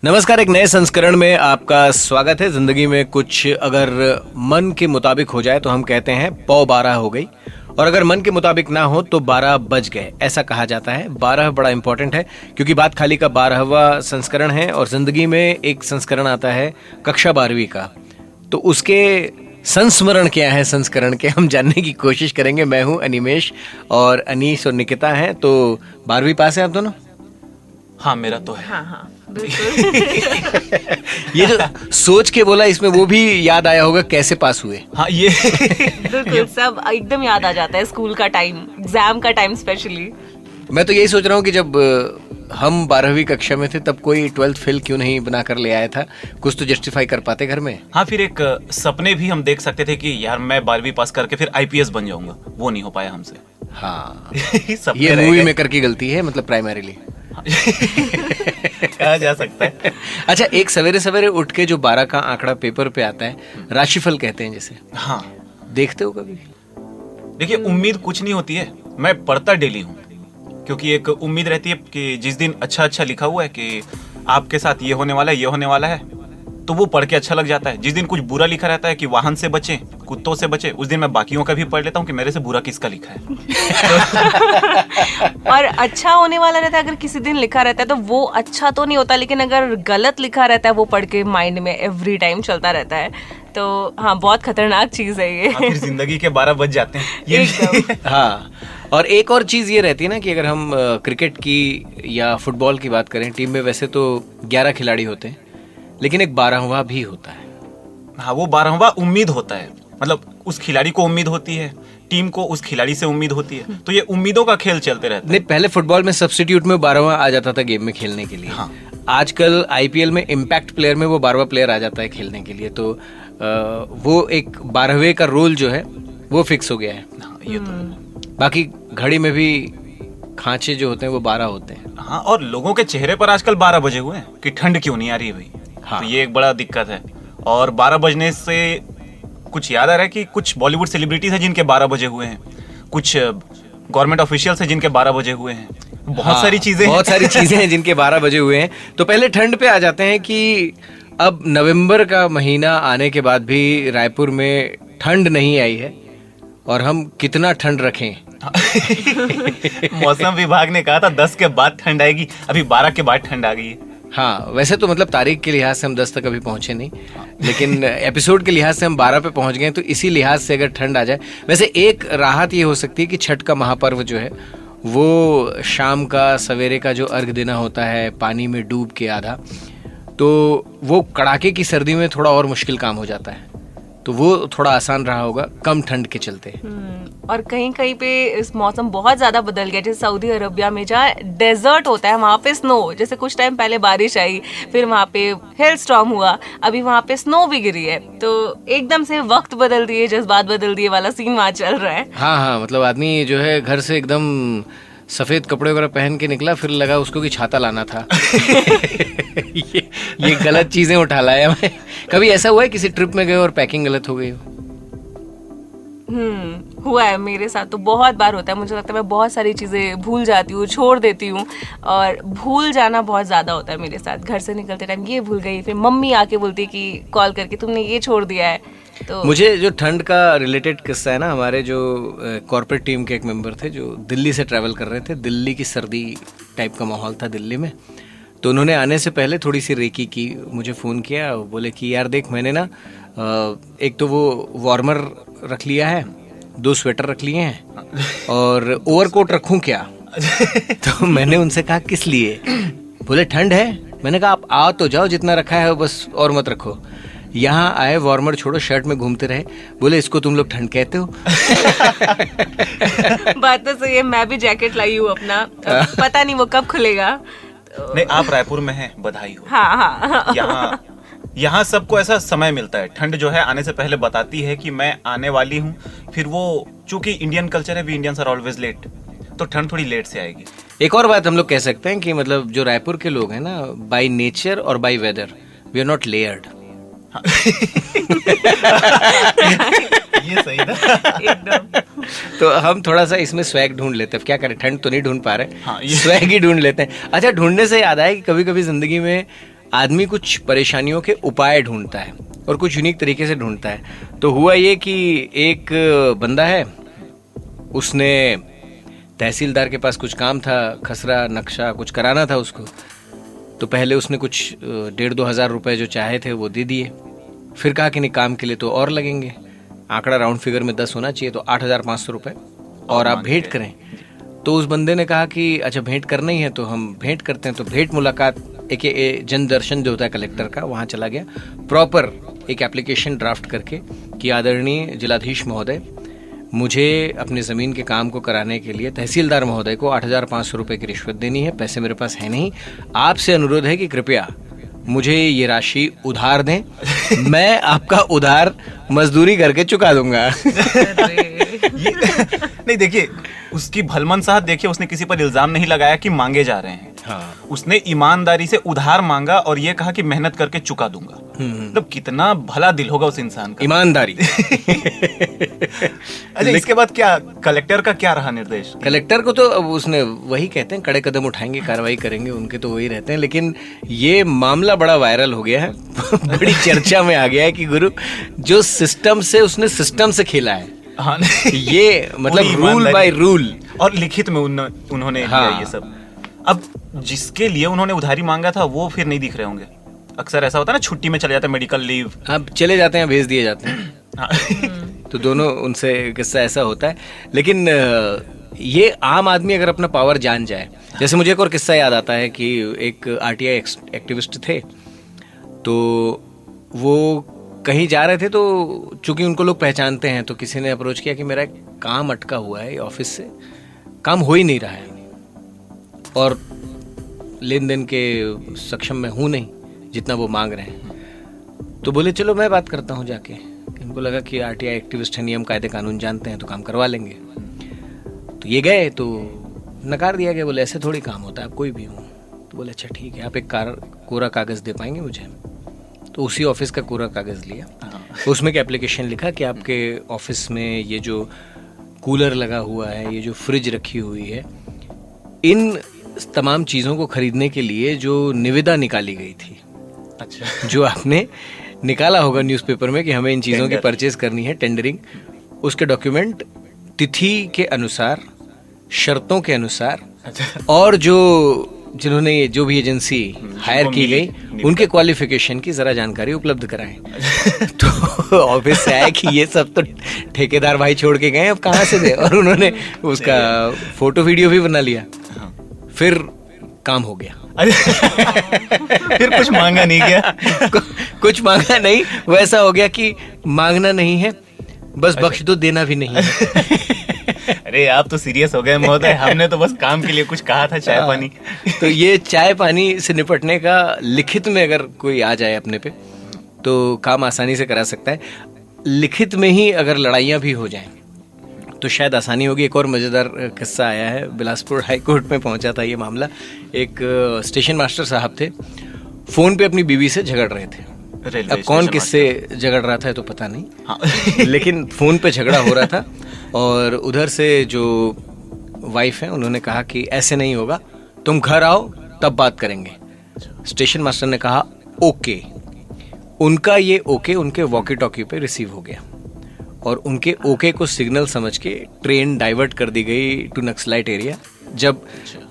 नमस्कार, एक नए संस्करण में आपका स्वागत है। जिंदगी में कुछ अगर मन के मुताबिक हो जाए तो हम कहते हैं पौ 12 हो गई, और अगर मन के मुताबिक ना हो तो 12 बज गए, ऐसा कहा जाता है। 12 बड़ा इंपॉर्टेंट है क्योंकि बात खाली का 12वां संस्करण है और जिंदगी में एक संस्करण आता है कक्षा 12वीं का, तो उसके संस्मरण क्या है संस्करण के हम जानने की कोशिश करेंगे। मैं हूं अनिमेश और अनीश और निकिता हैं। तो 12वीं पास है आप दोनों? हाँ, मेरा तो है। हाँ बिल्कुल। ये जो सोच के बोला, इसमें वो भी याद आया होगा कैसे पास हुए। हाँ, ये बिल्कुल सब एकदम याद आ जाता है, स्कूल का टाइम, एग्जाम का टाइम स्पेशली। मैं तो यही सोच रहा हूँ कि जब हम 12वीं कक्षा में थे तब कोई 12th फेल क्यों नहीं बना कर ले आया था, कुछ तो जस्टिफाई कर पाते घर में। हाँ, फिर एक सपने भी हम देख सकते थे कि यार मैं 12वीं पास करके फिर आईपीएस बन जाऊंगा, वो नहीं हो पाया हमसे। हाँ, सपने ये रह मूवी गए। मेकर की गलती है, मतलब प्राइमरीली। कहा जा सकता है। अच्छा, एक सवेरे सवेरे उठ के जो 12 का आंकड़ा पेपर पे आता है, राशिफल कहते हैं जिसे, हाँ, देखते हो कभी? देखिए, उम्मीद कुछ नहीं होती है, मैं पढ़ता डेली हूँ, क्योंकि एक उम्मीद रहती है कि जिस दिन अच्छा अच्छा लिखा हुआ है कि आपके साथ ये होने वाला है, ये होने वाला है, तो वो पढ़ के अच्छा लग जाता है। जिस दिन कुछ बुरा लिखा रहता है कि वाहन से बचे, कुत्तों से बचे, उस दिन मैं बाकियों का भी पढ़ लेता हूँ कि मेरे से बुरा किसका लिखा है। और अच्छा होने वाला रहता है, अगर किसी दिन लिखा रहता है तो वो अच्छा तो नहीं होता, लेकिन अगर गलत लिखा रहता है वो पढ़ के माइंड में एवरी टाइम चलता रहता है। तो हाँ, बहुत खतरनाक चीज है ये। हाँ, फिर जिंदगी के 12 बज जाते हैं ये एकदम। हाँ, और एक और चीज़ ये रहती है ना कि अगर हम क्रिकेट की या फुटबॉल की बात करें, टीम में वैसे तो 11 खिलाड़ी होते हैं, लेकिन एक 12वां भी होता है। हाँ, वो 12वां उम्मीद होता है, मतलब उस खिलाड़ी को उम्मीद होती है, टीम को उस खिलाड़ी से उम्मीद होती है, तो ये उम्मीदों का खेल चलते रहता है। नहीं, पहले फुटबॉल में सब्स्टिट्यूट में 12वां आ जाता था गेम में खेलने के लिए। हाँ। आजकल आईपीएल में इम्पैक्ट प्लेयर में वो 12वां प्लेयर आ जाता है खेलने के लिए, तो वो एक 12वें का रोल जो है वो फिक्स हो गया है। हाँ, ये तो है। बाकी घड़ी में भी खांचे जो होते हैं वो 12 होते हैं। हाँ, और लोगों के चेहरे पर आजकल 12 बजे हुए हैं कि ठंड क्यों नहीं आ रही है भाई। हाँ। तो ये एक बड़ा दिक्कत है। और 12 बजने से कुछ याद आ रहा है कि कुछ बॉलीवुड सेलिब्रिटीज हैं जिनके 12 बजे हुए हैं, कुछ गवर्नमेंट ऑफिशियल्स हैं जिनके 12 बजे हुए हैं, बहुत सारी चीजें हैं जिनके 12 बजे हुए हैं। तो पहले ठंड पे आ जाते हैं कि अब नवंबर का महीना आने के बाद भी रायपुर में ठंड नहीं आई है और हम कितना ठंड रखें। मौसम विभाग ने कहा था 10 के बाद ठंड आएगी, अभी 12 के बाद ठंड आ गई है। हाँ, वैसे तो मतलब तारीख के लिहाज से हम 10 तक अभी पहुंचे नहीं, लेकिन एपिसोड के लिहाज से हम 12 पे पहुंच गए, तो इसी लिहाज से अगर ठंड आ जाए। वैसे एक राहत ये हो सकती है कि छठ का महापर्व जो है वो शाम का सवेरे का जो अर्घ देना होता है पानी में डूब के आधा, तो वो कड़ाके की सर्दी में थोड़ा और मुश्किल काम हो जाता है, तो वो थोड़ा आसान रहा होगा कम ठंड के चलते। और कहीं कहीं पे इस मौसम बहुत ज्यादा बदल गया, जैसे सऊदी अरबिया में जहाँ डेजर्ट होता है वहाँ पे स्नो, जैसे कुछ टाइम पहले बारिश आई, फिर वहाँ पे हेल स्टॉर्म हुआ, अभी वहाँ पे स्नो भी गिरी है, तो एकदम से वक्त बदल दिए, जज्बात बदल दिए वाला सीन वहाँ चल रहा है। हाँ हाँ, मतलब आदमी जो है घर से एकदम सफेद कपड़े वगैरह पहन के निकला, फिर लगा उसको कि छाता लाना था। ये गलत चीजें उठा लाया मैं। कभी ऐसा हुआ है किसी ट्रिप में गए और पैकिंग गलत हो गई हो? हुआ है मेरे साथ, तो बहुत बार होता है। मुझे लगता है मैं बहुत सारी चीजें भूल जाती हूँ, छोड़ देती हूँ, और भूल जाना बहुत ज्यादा होता है मेरे साथ। घर से निकलते टाइम ये भूल गई, फिर मम्मी आके बोलती है कि कॉल करके तुमने ये छोड़ दिया है। तो मुझे जो ठंड का रिलेटेड किस्सा है ना, हमारे जो कॉर्पोरेट टीम के एक मेंबर थे जो दिल्ली से ट्रैवल कर रहे थे, दिल्ली की सर्दी टाइप का माहौल था दिल्ली में, तो उन्होंने आने से पहले थोड़ी सी रेकी की, मुझे फ़ोन किया, बोले कि यार देख, मैंने ना एक तो वो वार्मर रख लिया है, 2 स्वेटर रख लिए हैं, और ओवरकोट रखूं क्या? तो मैंने उनसे कहा किस लिए? बोले ठंड है। मैंने कहा आप आ तो जाओ, जितना रखा है बस और मत रखो। यहाँ आए, वार्मर छोड़ो, शर्ट में घूमते रहे। बोले इसको तुम लोग ठंड कहते हो? बात तो सही है, मैं भी जैकेट लाई हूँ अपना, पता नहीं वो कब खुलेगा। तो नहीं, आप रायपुर में हैं, बधाई हो। हाँ हाँ। यहाँ सबको ऐसा समय मिलता है, ठंड जो है आने से पहले बताती है कि मैं आने वाली हूँ। फिर वो चूंकि इंडियन कल्चर है, we Indians are always late, तो ठंड थोड़ी लेट से आएगी। एक और बात हम लोग कह सकते हैं कि मतलब जो रायपुर के लोग हैं ना, बाय नेचर और by weather we are not layered. ये सही था। एकदम। तो हम थोड़ा सा इसमें स्वैग ढूंढ लेते हैं। क्या करें, ठंड तो नहीं ढूंढ पा रहे, हाँ, ये स्वैग ही ढूंढ लेते हैं। अच्छा, ढूंढने से याद आया कि कभी कभी जिंदगी में आदमी कुछ परेशानियों के उपाय ढूंढता है और कुछ यूनिक तरीके से ढूंढता है। तो हुआ ये कि एक बंदा है, उसने तहसीलदार के पास कुछ काम था, खसरा नक्शा कुछ कराना था उसको। तो पहले उसने कुछ 1,500-2 हज़ार रुपये जो चाहे थे वो दे दिए। फिर कहा कि नहीं, काम के लिए तो और लगेंगे, आंकड़ा राउंड फिगर में 10 होना चाहिए, तो 8,500 रुपये और आप भेंट करें। तो उस बंदे ने कहा कि अच्छा भेंट करना ही है तो हम भेंट करते हैं। तो भेंट मुलाकात एक जन दर्शन जो होता है कलेक्टर का, वहाँ चला गया, प्रॉपर एक एप्लीकेशन ड्राफ्ट करके कि आदरणीय जिलाधीश महोदय, मुझे अपने ज़मीन के काम को कराने के लिए तहसीलदार महोदय को 8,500 रुपये की रिश्वत देनी है, पैसे मेरे पास है नहीं, आपसे अनुरोध है कि कृपया मुझे ये राशि उधार दें, मैं आपका उधार मजदूरी करके चुका दूंगा। नहीं देखिए, उसकी भलमन साहब देखिए, उसने किसी पर इल्जाम नहीं लगाया कि मांगे जा रहे हैं। हाँ। उसने ईमानदारी से उधार मांगा और ये कहा कि मेहनत करके चुका दूंगा। मतलब कितना भला दिल होगा उस इंसान का। ईमानदारी। अच्छा, इसके बाद क्या कलेक्टर का क्या रहा निर्देश? कलेक्टर को तो अब उसने वही कहते हैं, कड़े कदम उठाएंगे, कार्रवाई करेंगे, उनके तो वही रहते हैं। लेकिन ये मामला बड़ा वायरल हो गया है, बड़ी चर्चा में आ गया है कि गुरु जो सिस्टम से उसने सिस्टम से खेला है। हाँ, ये मतलब रूल बाय रूल और लिखित में उन्होंने हाँ। दिया ये सब। अब जिसके लिए उन्होंने उधारी मांगा था वो फिर नहीं दिख रहे होंगे। अक्सर ऐसा होता है ना, छुट्टी में चले जाते हैं, मेडिकल लीव, अब चले जाते हैं, भेज दिए जाते हैं। हाँ। तो दोनों उनसे किस्सा ऐसा होता है। लेकिन ये आम आदमी अगर अपना पावर जान जाए, जैसे मुझे एक और किस्सा याद आता है कि एक आरटीआई एक्टिविस्ट थे, तो वो कहीं जा रहे थे, तो चूंकि उनको लोग पहचानते हैं, तो किसी ने अप्रोच किया कि मेरा एक काम अटका हुआ है ऑफिस से, काम हो ही नहीं रहा है और लेन देन के सक्षम में हूँ नहीं जितना वो मांग रहे हैं। तो बोले चलो मैं बात करता हूँ जाके। इनको लगा कि आरटीआई एक्टिविस्ट है, नियम कायदे कानून जानते हैं, तो काम करवा लेंगे। तो ये गए तो नकार दिया गया, बोले ऐसे थोड़ी काम होता है, आप कोई भी हो। तो बोले अच्छा ठीक है, आप एक कोरा कागज़ दे पाएंगे मुझे? तो उसी ऑफिस का कोरा कागज़ लिया, उसमें एक एप्लीकेशन लिखा कि आपके ऑफिस में ये जो कूलर लगा हुआ है, ये जो फ्रिज रखी हुई है, इन तमाम चीज़ों को खरीदने के लिए जो निविदा निकाली गई थी, अच्छा, जो आपने निकाला होगा न्यूज़पेपर में कि हमें इन चीज़ों की परचेज करनी है, टेंडरिंग, उसके डॉक्यूमेंट तिथि के अनुसार, शर्तों के अनुसार, और जो जिन्होंने ये जो भी एजेंसी हायर की गई उनके क्वालिफिकेशन की ज़रा जानकारी उपलब्ध कराएं। तो ऑफिस से आया कि ये सब तो ठेकेदार भाई छोड़ के गए, अब कहाँ से दे, और उन्होंने उसका फोटो वीडियो भी बना लिया। फिर काम हो गया। फिर कुछ मांगा नहीं गया। कुछ मांगा नहीं, वैसा हो गया कि मांगना नहीं है, बस बख्श दो, देना भी नहीं है। अरे आप तो सीरियस हो गए महोदय, हमने तो बस काम के लिए कुछ कहा था, चाय पानी। तो ये चाय पानी से निपटने का लिखित में अगर कोई आ जाए अपने पे, तो काम आसानी से करा सकता है। लिखित में ही अगर लड़ाइयाँ भी हो जाएं तो शायद आसानी होगी। एक और मज़ेदार किस्सा आया है, बिलासपुर हाई कोर्ट में पहुंचा था ये मामला। एक स्टेशन मास्टर साहब थे, फ़ोन पे अपनी बीवी से झगड़ रहे थे। अब कौन किससे झगड़ रहा था तो पता नहीं, हाँ। लेकिन फ़ोन पे झगड़ा हो रहा था, और उधर से जो वाइफ है उन्होंने कहा कि ऐसे नहीं होगा, तुम घर आओ तब बात करेंगे। स्टेशन मास्टर ने कहा ओके। उनका ये ओके उनके वॉकी टॉकी पे रिसीव हो गया, और उनके ओके को सिग्नल समझ के ट्रेन डाइवर्ट कर दी गई टू नक्सलाइट एरिया। जब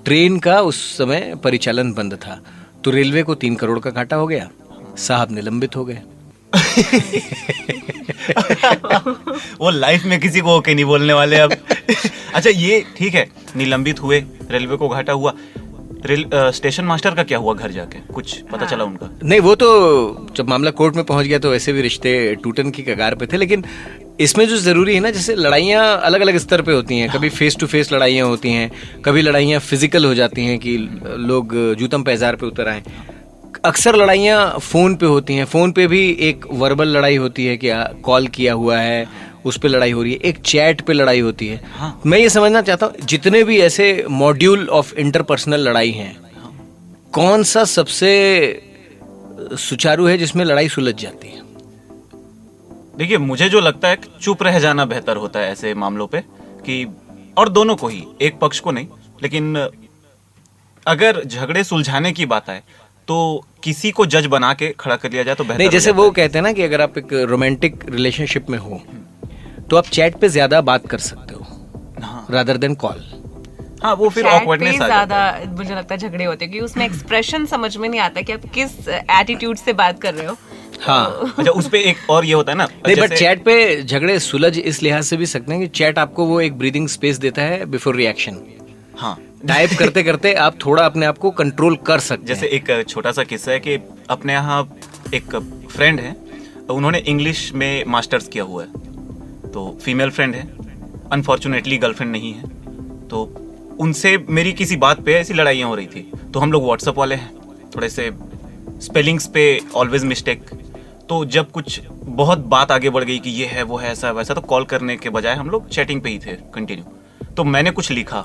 ट्रेन का उस समय परिचालन बंद था, तो रेलवे को 3 करोड़ का घाटा हो गया, साहब निलंबित हो गए। वो लाइफ में किसी को ओके नहीं बोलने वाले अब। अच्छा ये ठीक है, निलंबित हुए, रेलवे को घाटा हुआ, स्टेशन मास्टर का क्या हुआ घर जाके, कुछ पता चला उनका? नहीं, वो तो जब मामला कोर्ट में पहुंच गया तो वैसे भी रिश्ते टूटन की कगार पे थे। लेकिन इसमें जो ज़रूरी है ना, जैसे लड़ाइयाँ अलग अलग स्तर पे होती हैं, कभी फेस टू फेस लड़ाइयाँ होती हैं, कभी लड़ाइयाँ फिजिकल हो जाती हैं कि लोग जूतम पैजार पे उतर आए। अक्सर लड़ाइयाँ फ़ोन पे होती हैं, फ़ोन पे भी एक वर्बल लड़ाई होती है कि कॉल किया हुआ है उस पे लड़ाई हो रही है, एक चैट पे लड़ाई होती है। हाँ। मैं ये समझना चाहता हूँ जितने भी ऐसे मॉड्यूल ऑफ इंटरपर्सनल लड़ाई हैं, कौन सा सबसे सुचारू है जिसमें लड़ाई सुलझ जाती है? देखिए मुझे जो लगता है कि चुप रह जाना बेहतर होता है ऐसे मामलों पे, कि और दोनों को ही, एक पक्ष को नहीं। लेकिन अगर झगड़े सुलझाने की बात आए तो किसी को जज बना के खड़ा कर लिया जाए तो बेहतर नहीं, हो जैसे जाता वो है। कहते हैं ना कि अगर आप एक रोमांटिक रिलेशनशिप में हो तो आप चैट पे ज्यादा बात कर सकते हो हाँ रादर देन कॉल। हाँ, वो फिर Chat पे ऑकवर्डनेस आ जाता ज्यादा है। मुझे लगता है झगड़े होते हैं क्योंकि उसमें एक्सप्रेशन समझ में नहीं आता कि आप किस एटीट्यूड से बात कर रहे हो। हाँ अच्छा, उस पे एक और ये होता है ना, नहीं, बट जैसे- चैट पे झगड़े सुलझ इस लिहाज से भी सकते हैं कि चैट आपको वो एक ब्रीदिंग स्पेस देता है बिफोर रिएक्शन। हाँ, टाइप करते करते आप थोड़ा अपने आप को कंट्रोल कर सकते जैसे हैं। एक छोटा सा किस्सा है कि अपने यहाँ एक फ्रेंड है, उन्होंने इंग्लिश में मास्टर्स किया हुआ है, तो फीमेल फ्रेंड है, अनफॉर्चुनेटली गर्लफ्रेंड नहीं है। तो उनसे मेरी किसी बात पे ऐसी लड़ाइयाँ हो रही थी, तो हम लोग व्हाट्सएप वाले हैं, थोड़े से स्पेलिंग्स पे ऑलवेज मिस्टेक। तो जब कुछ बहुत बात आगे बढ़ गई कि ये है वो है ऐसा वैसा, तो कॉल करने के बजाय हम लोग चैटिंग पे ही थे कंटिन्यू। तो मैंने कुछ लिखा,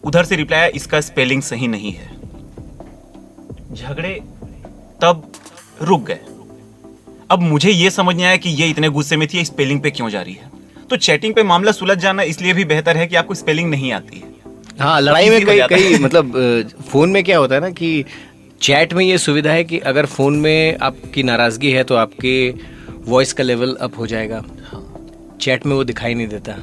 उधर से रिप्लाई आया इसका स्पेलिंग सही नहीं है। झगड़े तब रुक गए। अब मुझे ये समझ नहीं आया कि ये इतने गुस्से में थी, स्पेलिंग पे क्यों जा रही है। तो चैटिंग पे मामला सुलझ जाना इसलिए भी बेहतर है कि आपको स्पेलिंग नहीं आती है। हाँ, लड़ाई में easy हो कई जाता है। कई मतलब फोन में क्या होता है ना कि चैट में ये सुविधा है कि अगर फोन में आपकी नाराजगी है तो आपके वॉइस का लेवल अप हो जाएगा। चैट में वो दिखाई नहीं देता।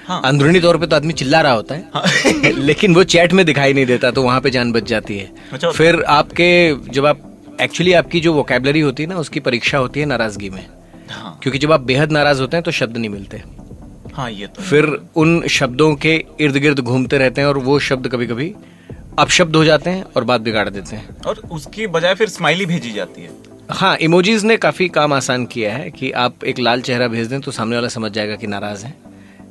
हाँ। अंदरूनी तौर पे तो आदमी चिल्ला रहा होता है लेकिन वो चैट में दिखाई नहीं देता, तो वहां पे जान बच जाती है। अच्छा। फिर आपके जब आप एक्चुअली आपकी जो वोकैबुलरी होती है ना, उसकी परीक्षा होती है नाराजगी में, हाँ क्योंकि जब आप बेहद नाराज होते हैं तो शब्द नहीं मिलते। हाँ, ये तो है। फिर उन शब्दों के इर्द गिर्द घूमते रहते हैं और वो शब्द कभी कभी अपशब्द हो जाते हैं और बात बिगाड़ देते हैं। और उसकी बजाय फिर स्माइली भेजी जाती है। हाँ, इमोजीज ने काफी काम आसान किया है कि आप एक लाल चेहरा भेज दें तो सामने वाला समझ जाएगा कि नाराज है।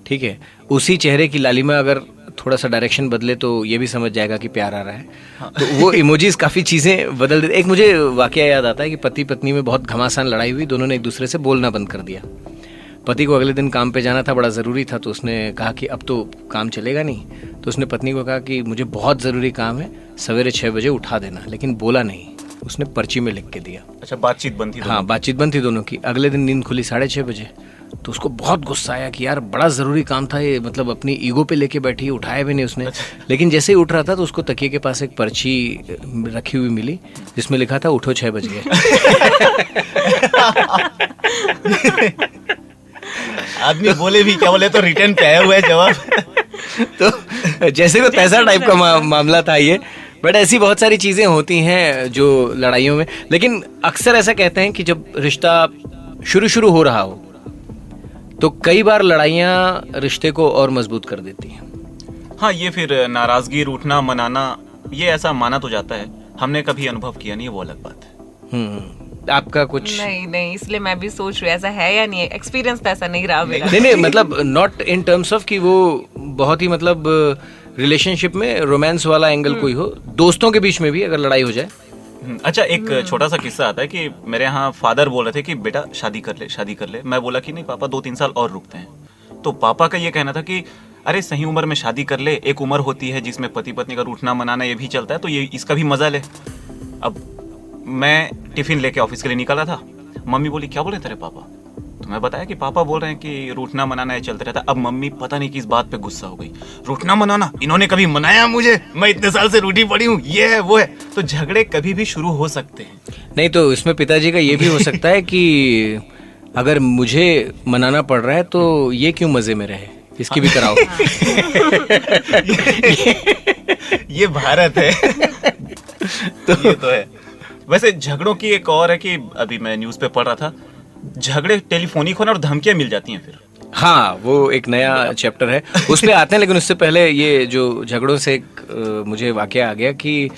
ठीक है, उसी चेहरे की लालिमा अगर थोड़ा सा डायरेक्शन बदले तो ये भी समझ जाएगा कि प्यार आ रहा है। तो वो इमोजीज काफी चीजें बदल देते। एक मुझे वाकया याद आता है कि पति पत्नी में बहुत घमासान लड़ाई हुई, दोनों ने एक दूसरे से बोलना बंद कर दिया। पति को अगले दिन काम पे जाना था, बड़ा ज़रूरी था, तो उसने कहा कि अब तो काम चलेगा नहीं। तो उसने पत्नी को कहा कि मुझे बहुत ज़रूरी काम है, सवेरे 6 बजे उठा देना, लेकिन बोला नहीं, उसने पर्ची में लिख के दिया। अच्छा, बातचीत बंद थी दोनों हाँ, बातचीत बंद थी दोनों की। अगले दिन नींद खुली 6:30 बजे, तो उसको बहुत गुस्सा आया कि यार बड़ा ज़रूरी काम था ये, मतलब अपनी ईगो पे लेके बैठी, उठाया भी नहीं उसने। लेकिन जैसे ही उठ रहा था तो उसको तकिए के पास एक पर्ची रखी हुई मिली जिसमें लिखा था उठो 6 बज गए। आदमी बोले भी क्या बोले, तो रिटर्न पे आया हुआ है जवाब। तो जैसे कोई पैसा टाइप का मामला था ये। बट ऐसी बहुत सारी चीज़ें होती हैं जो लड़ाइयों में। लेकिन अक्सर ऐसा कहते हैं कि जब रिश्ता शुरू हो रहा हो तो कई बार लड़ाइयाँ रिश्ते को और मजबूत कर देती हैं। हाँ, ये फिर नाराजगी, रूठना, मनाना, ये ऐसा माना तो जाता है, हमने कभी अनुभव किया नहीं है, वो अलग बात है। आपका कुछ नहीं, इसलिए मैं भी सोच रही हूँ ऐसा है या नहीं है। एक्सपीरियंस तो ऐसा नहीं रहा मेरा। नहीं, मतलब नॉट इन टर्म्स ऑफ कि वो बहुत ही मतलब रिलेशनशिप में रोमांस वाला एंगल कोई हो, दोस्तों के बीच में भी अगर लड़ाई हो जाए। अच्छा, एक छोटा सा किस्सा आता है कि मेरे यहाँ फादर बोल रहे थे कि बेटा शादी कर ले, शादी कर ले। मैं बोला कि नहीं पापा, 2-3 साल और रुकते हैं। तो पापा का ये कहना था कि अरे सही उम्र में शादी कर ले, एक उम्र होती है जिसमें पति पत्नी का रूठना मनाना ये भी चलता है, तो ये इसका भी मजा ले। अब मैं टिफिन लेके ऑफिस के लिए निकला था, मम्मी बोली क्या बोले तेरे पापा? तो मैं बताया कि पापा बोल रहे हैं कि रूठना मनाना ये चलता रहता है। अब मम्मी पता नहीं किस बात पे गुस्सा हो गई, रूठना मनाना इन्होंने कभी मनाया मुझे, मैं इतने साल से रूठी पड़ी हूँ, ये है वो है। तो झगड़े कभी भी शुरू हो सकते हैं। नहीं, तो इसमें पिताजी का ये भी हो सकता है कि अगर मुझे मनाना पड़ रहा है तो ये क्यों मजे में रहे, इसकी भी कराओ। ये भारत है। ये तो है। वैसे झगड़ों की एक और है कि अभी मैं न्यूज़ पे पढ़ रहा था, झगड़े टेलीफोनिक होना और धमकियां मिल जाती हैं फिर। हाँ, वो एक नया चैप्टर है, उस पे आते हैं। लेकिन उससे पहले ये जो झगड़ों से एक मुझे वाकया आ गया कि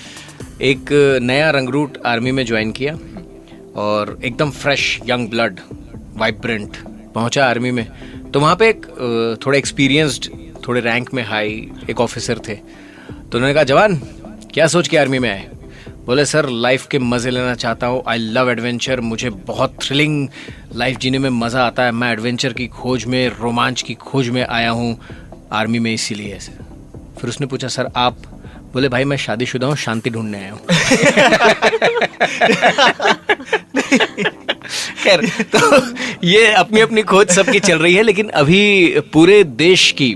एक नया रंगरूट आर्मी में ज्वाइन किया और एकदम फ्रेश यंग ब्लड वाइब्रेंट पहुंचा आर्मी में। तो वहाँ पे एक थोड़े एक्सपीरियंस्ड, थोड़े रैंक में हाई एक ऑफिसर थे। तो उन्होंने कहा जवान क्या सोच के आर्मी में आए? बोले सर लाइफ के मज़े लेना चाहता हूँ, आई लव एडवेंचर, मुझे बहुत थ्रिलिंग लाइफ जीने में मज़ा आता है, मैं एडवेंचर की खोज में, रोमांच की खोज में आया हूँ आर्मी में, इसीलिए ऐसे। फिर उसने पूछा सर आप? बोले भाई मैं शादीशुदा हूँ, शांति ढूंढने आया हूँ। खैर, तो ये अपनी अपनी खोज सबकी चल रही है, लेकिन अभी पूरे देश की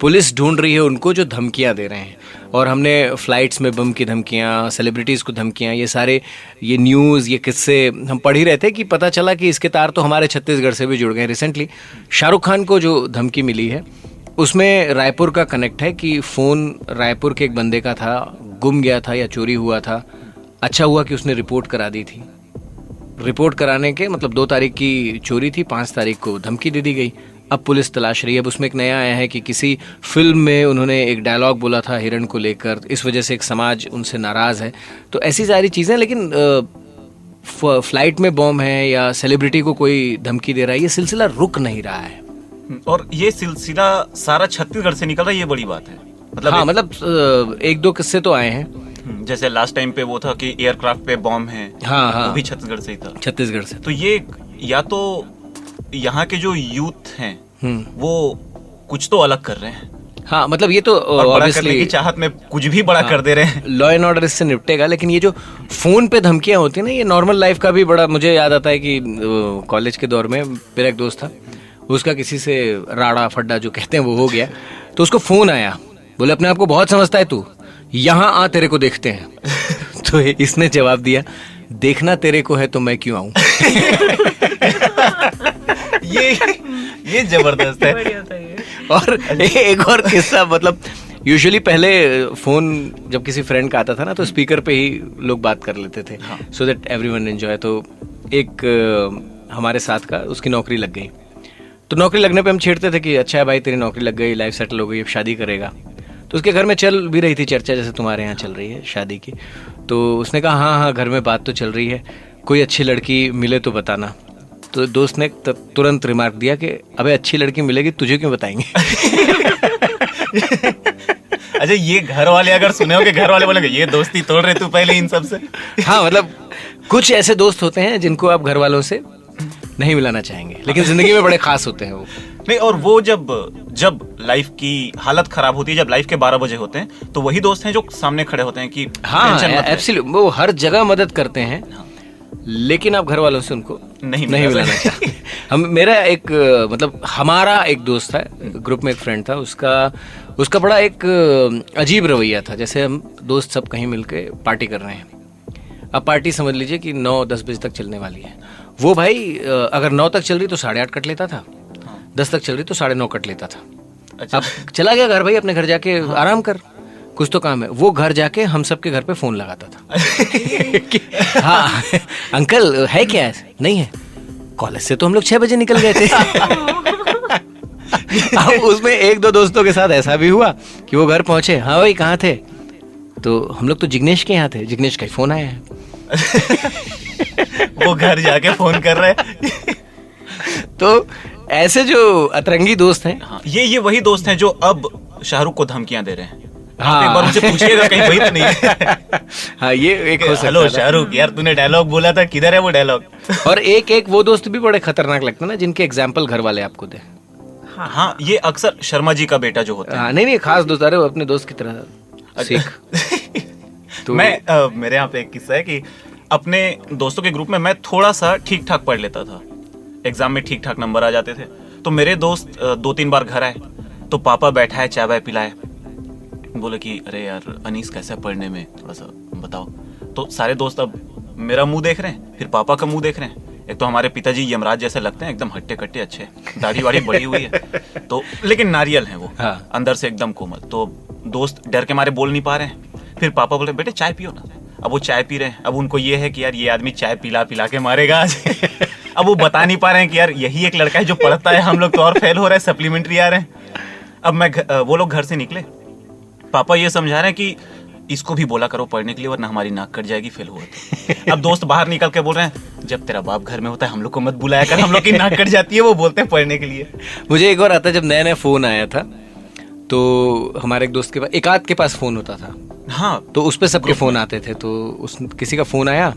पुलिस ढूंढ रही है उनको जो धमकियां दे रहे हैं। और हमने फ्लाइट्स में बम की धमकियाँ, सेलिब्रिटीज़ को धमकियाँ, ये सारे ये न्यूज़, ये किस्से हम पढ़ ही रहे थे कि पता चला कि इसके तार तो हमारे छत्तीसगढ़ से भी जुड़ गए। रिसेंटली शाहरुख खान को जो धमकी मिली है उसमें रायपुर का कनेक्ट है कि फ़ोन रायपुर के एक बंदे का था, गुम गया था या चोरी हुआ था। अच्छा हुआ कि उसने रिपोर्ट करा दी थी। रिपोर्ट कराने के मतलब 2 तारीख की चोरी थी, 5 तारीख को धमकी दे दी गई। अब पुलिस तलाश रही है। अब उसमें एक नया आया है कि किसी फिल्म में उन्होंने एक डायलॉग बोला था हिरण को लेकर, इस वजह से एक समाज उनसे नाराज़ है। तो ऐसी सारी चीज़ें, लेकिन फ्लाइट में बॉम्ब है या सेलिब्रिटी को कोई धमकी दे रहा है, ये सिलसिला रुक नहीं रहा है। और ये सिलसिला सारा छत्तीसगढ़ से निकल रहा है, ये बड़ी बात है। मतलब हाँ, मतलब 1-2 किस्से तो आए हैं। जैसे लास्ट टाइम पे वो था कि एयरक्राफ्ट पे बॉम्ब है, हाँ, वो भी छत्तीसगढ़ से ही था। छत्तीसगढ़ से। तो ये या तो यहाँ के जो यूथ हैं वो कुछ तो अलग कर रहे हैं, हाँ, मतलब ये तो और बड़ा करने की ऑब्वियसली चाहत में कुछ भी बड़ा कर दे रहे हैं। लॉ एंड ऑर्डर इससे निपटेगा, लेकिन ये जो फोन पे धमकियां होती है ना, ये नॉर्मल लाइफ का भी बड़ा मुझे याद आता है कि कॉलेज के दौर में मेरा एक दोस्त था, उसका किसी से राड़ा फड्डा जो कहते हैं वो हो गया। तो उसको फोन आया, बोले अपने आप को बहुत समझता है तू, यहाँ आ तेरे को देखते हैं। तो इसने जवाब दिया, देखना तेरे को है तो मैं क्यों आऊं। ये जबरदस्त है। और एक और किस्सा, मतलब यूजुअली पहले फोन जब किसी फ्रेंड का आता था ना तो स्पीकर पे ही लोग बात कर लेते थे, सो दैट एवरीवन एंजॉय। तो एक हमारे साथ का, उसकी नौकरी लग गई। तो नौकरी लगने पे हम छेड़ते थे कि अच्छा है भाई तेरी नौकरी लग गई, लाइफ सेटल हो गई, अब शादी करेगा। तो उसके घर में चल भी रही थी चर्चा, जैसे तुम्हारे यहाँ चल रही है शादी की। तो उसने कहा हाँ हाँ घर में बात तो चल रही है, कोई अच्छी लड़की मिले तो बताना। तो दोस्त ने तुरंत रिमार्क दिया कि अबे अच्छी लड़की मिलेगी तुझे क्यों बताएंगे। अच्छा, ये घर वाले अगर सुने हो कि घर वाले बोलेंगे ये दोस्ती तोड़ रहे तू पहले इन सब से। हाँ, मतलब कुछ ऐसे दोस्त होते हैं जिनको आप घर वालों से नहीं मिलाना चाहेंगे, लेकिन जिंदगी में बड़े खास होते हैं वो। नहीं, और वो जब लाइफ की हालत खराब होती है, जब लाइफ के 12 बजे होते हैं, तो वही दोस्त हैं जो सामने खड़े होते हैं कि हाँ, टेंशन मत ले। एब्सोल्यूट, वो हर जगह मदद करते हैं, लेकिन आप घर वालों से उनको नहीं मिलाना चाहते। मेरा एक मतलब हमारा एक दोस्त था, ग्रुप में एक फ्रेंड था, उसका बड़ा एक अजीब रवैया था। जैसे हम दोस्त सब कहीं मिलके पार्टी कर रहे हैं, अब पार्टी समझ लीजिए कि 9-10 बजे तक चलने वाली है। वो भाई अगर 9 तक चल रही तो 8:30 कट लेता था, 10 तक चल रही तो 9:30 कट लेता था। अच्छा। अब चला गया घर भाई, अपने घर जाके आराम कर, कुछ तो काम है। वो घर जाके हम सबके घर पे फोन लगाता था। कि, हाँ अंकल है क्या? नहीं है। कॉलेज से तो हम लोग 6 बजे निकल गए थे। अब उसमें 1-2 दोस्तों के साथ ऐसा भी हुआ कि वो घर पहुंचे, हाँ भाई कहाँ थे? तो हम लोग तो जिग्नेश के यहाँ थे, जिग्नेश का फोन आया है। वो घर जाके फोन कर रहे हैं। तो ऐसे जो अतरंगी दोस्त हैं, हाँ, ये वही दोस्त हैं जो अब शाहरुख को धमकियां दे रहे हैं। हाँ। आप एक बार उनसे पूछिएगा कहीं वही तो नहीं है। हाँ, ये एक हो सकता हेलो था। शाहरुख, यार तूने डायलॉग बोला था, किधर है वो डायलॉग? और एक वो दोस्त भी बड़े खतरनाक लगते हैं ना, जिनके एग्जाम्पल घर वाले आपको दे। हाँ, ये अक्सर शर्मा जी का बेटा जो होता है। हाँ, नहीं खास दोस्त, अरे वो अपने दोस्त की तरह सीख। तो मेरे यहाँ पे एक किस्सा है कि अपने दोस्तों के ग्रुप में मैं थोड़ा सा ठीक ठाक पढ़ लेता था, एग्जाम में ठीक ठाक नंबर आ जाते थे। तो मेरे दोस्त 2-3 बार घर आए, तो पापा बैठा है, चाय वाय पिलाए, बोले कि अरे यार अनीस कैसा है पढ़ने में, थोड़ा सा बताओ। तो सारे दोस्त अब मेरा मुंह देख रहे हैं, फिर पापा का मुंह देख रहे हैं। एक तो हमारे पिताजी यमराज जैसे लगते हैं, एकदम हट्टे कट्टे अच्छे, दाढ़ी वाड़ी बड़ी हुई है, तो लेकिन नारियल है वो। हाँ। अंदर से एकदम कोमल। तो दोस्त डर के मारे बोल नहीं पा रहे हैं। फिर पापा बोले बेटे चाय पियो ना। अब वो चाय पी रहे हैं। अब उनको ये है कि यार ये आदमी चाय पिला पिला के मारेगा आज। अब वो बता नहीं पा रहे हैं कि यार यही एक लड़का है जो पढ़ता है, हम लोग तो और फेल हो रहे हैं, सप्लीमेंट्री आ रहे हैं। अब वो लोग घर से निकले, पापा ये समझा रहे हैं कि इसको भी बोला करो पढ़ने के लिए, वरना हमारी नाक कट जाएगी फेल हुआ तो। अब दोस्त बाहर निकल के बोल रहे हैं जब तेरा बाप घर में होता है हम लोग को मत बुलाया कर, हम लोग की नाक कट जाती है, वो बोलते हैं पढ़ने के लिए। मुझे एक और आता है, जब नया नया फोन आया था तो हमारे एक दोस्त के पास, एक आध के पास फोन होता था। हाँ, तो उस पे सबके फोन आते थे। तो किसी का फोन आया,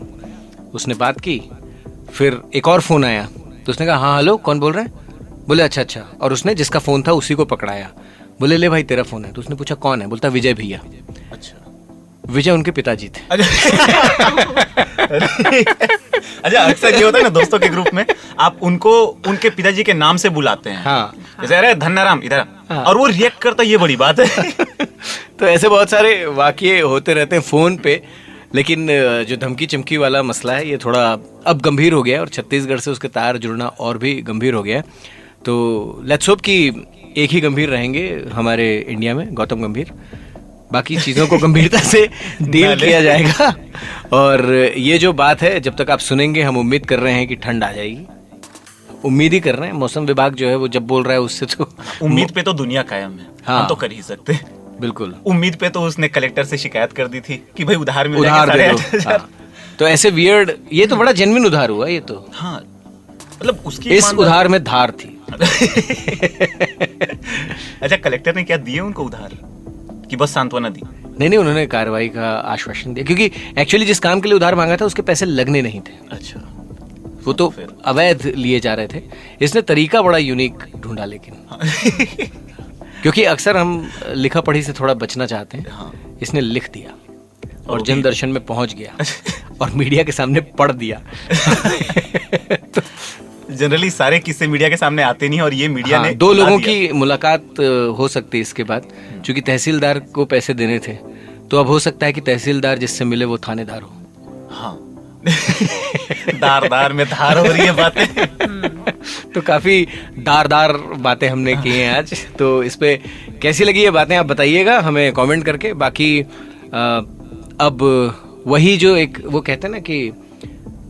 उसने बात की, फिर एक और फोन आया तो उसने कहा हाँ हेलो कौन बोल रहे हैं? बोले अच्छा। और उसने जिसका फोन था उसी को पकड़ाया, बोले ले भाई तेरा फोन है। तो उसने पूछा कौन है? बोलता विजय भैया। अच्छा। विजय उनके पिताजी थे। अच्छा, अक्सर ये होता है ना दोस्तों के ग्रुप में, आप उनको उनके पिताजी के नाम से बुलाते हैं। हाँ। जैसे अरे धन्नाराम इधर, हाँ। और वो रिएक्ट करता, ये बड़ी बात है। तो ऐसे बहुत सारे वाकये होते रहते हैं फ़ोन पे, लेकिन जो धमकी चमकी वाला मसला है ये थोड़ा अब गंभीर हो गया है और छत्तीसगढ़ से उसके तार जुड़ना और भी गंभीर हो गया है। तो लेट्स होप कि एक ही गंभीर रहेंगे हमारे इंडिया में, गौतम गंभीर, बाकी चीज़ों को गंभीरता से डील किया जाएगा। और ये जो बात है जब तक आप सुनेंगे हम उम्मीद कर रहे हैं कि ठंड आ जाएगी, उम्मीद ही कर रहे हैं। मौसम विभाग जो है वो जब बोल रहा है उससे तो उम्मीद पे तो दुनिया कायम है, हाँ। हम तो कर ही सकते हैं। बिल्कुल उम्मीद पे तो उसने कलेक्टर से शिकायत कर दी थी कि भाई उधार मिल उधार जाएगा दे दो। 8,500। हाँ। तो ऐसे वियर्ड, ये तो बड़ा जेन्युइन उधार हुआ ये तो। हाँ मतलब उसकी इस उधार में धार थी। अच्छा कलेक्टर ने क्या दिए उनको उधार कि बस सांत्वना दी? नहीं, उन्होंने कार्रवाई का आश्वासन दिया, क्योंकि एक्चुअली जिस काम के लिए उधार मांगा था उसके पैसे लगने नहीं थे, अच्छा वो तो अवैध लिए जा रहे थे। इसने तरीका बड़ा यूनिक ढूंढा, लेकिन क्योंकि अक्सर हम लिखा पढ़ी से थोड़ा बचना चाहते हैं, हाँ। इसने लिख दिया और जन दर्शन में पहुंच गया और मीडिया के सामने पढ़ दिया। जनरली सारे किस्से मीडिया के सामने आते नहीं और ये मीडिया हाँ, ने दो बता लोगों दिया। की मुलाकात हो सकती है इसके बाद, क्योंकि तहसीलदार को पैसे देने थे, तो अब हो सकता है कि तहसीलदार जिससे मिले वो थानेदार हो। हाँ दार दार में धार हो रही है बातें। तो काफी दारदार बातें हमने की हैं आज, तो इस पे कैसी लगी ये बातें आप बताइएगा हमें कमेंट करके। बाकी अब वही जो एक वो कहते हैं ना कि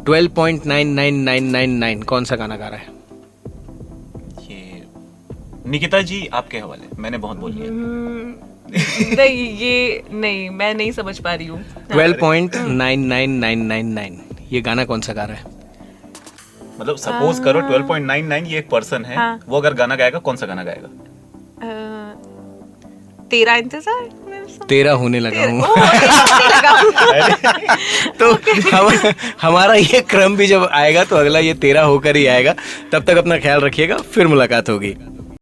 12.99999 कौन सा गाना गा रहा है? ये निकिता जी आपके हवाले, मैंने बहुत बोल लिया। नहीं ये नहीं, मैं नहीं समझ पा रही हूँ। 12.99999 ये गाना कौन सा गा रहा है? मतलब सपोज करो 12.99 ये एक पर्सन है, हाँ। वो अगर गाना गाएगा कौन सा गाना गाएगा? तेरा इंतजार तेरा होने लगा हूँ। लगा तो हमारा ये क्रम भी जब आएगा तो अगला ये तेरा होकर ही आएगा। तब तक अपना ख्याल रखिएगा, फिर मुलाकात होगी।